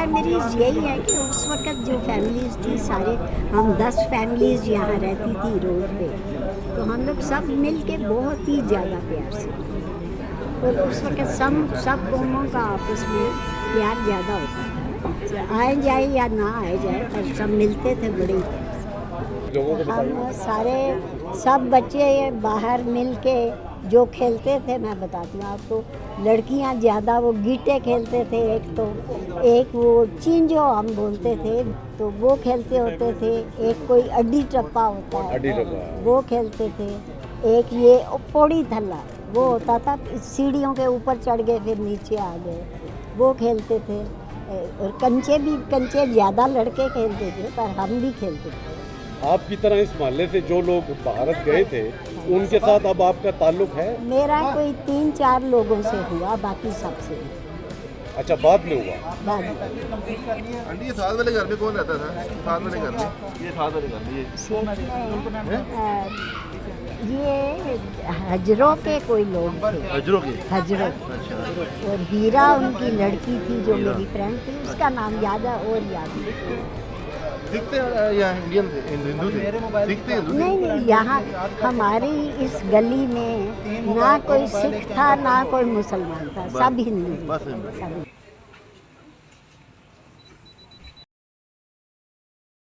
Memories यही है कि उस वक्त जो फैमिलीज़ थी सारे, हम 10 फैमिलीज़ यहाँ रहती थी रोड पे, तो हम लोग सब मिल के बहुत ही ज़्यादा प्यार से, और उस वक्त सब कौमों का आपस में प्यार ज़्यादा होता था, आए जाए या ना आए जाए पर सब मिलते थे बड़े ही प्यार से। हम सारे सब बच्चे बाहर मिल के जो खेलते थे, मैं बताती हूँ आपको, लड़कियाँ ज़्यादा वो गीटे खेलते थे, एक वो चिंजो हम बोलते थे तो वो खेलते होते थे, एक कोई अड्डी टप्पा होता है वो खेलते थे, एक ये पौड़ी थल्ला वो होता था, सीढ़ियों के ऊपर चढ़ गए फिर नीचे आ गए, वो खेलते थे। और कंचे ज़्यादा लड़के खेलते थे पर हम भी खेलते थे। आपकी तरह इस मोहल्ले से जो लोग भारत गए थे उनके साथ अब आपका ताल्लुक है? मेरा कोई 3-4 लोगों से हुआ, बाकी सबसे। अच्छा, बाद में हुआ? बाद आंटी ये साथ वाले घर में कौन रहता था? साथ वाले घर में, ये साथ वाले घर में ये हजरों के कोई लोग थे, हजरों और हीरा उनकी लड़की थी जो मेरी फ्रेंड थी, उसका नाम याद है और याद नहीं। दिखते या इंडियन थे, हिंदू थे? दिखते हिंदू थे? नहीं, यहाँ हमारी इस गली में ना कोई सिख था ना कोई मुसलमान था, सब हिंदू, सब।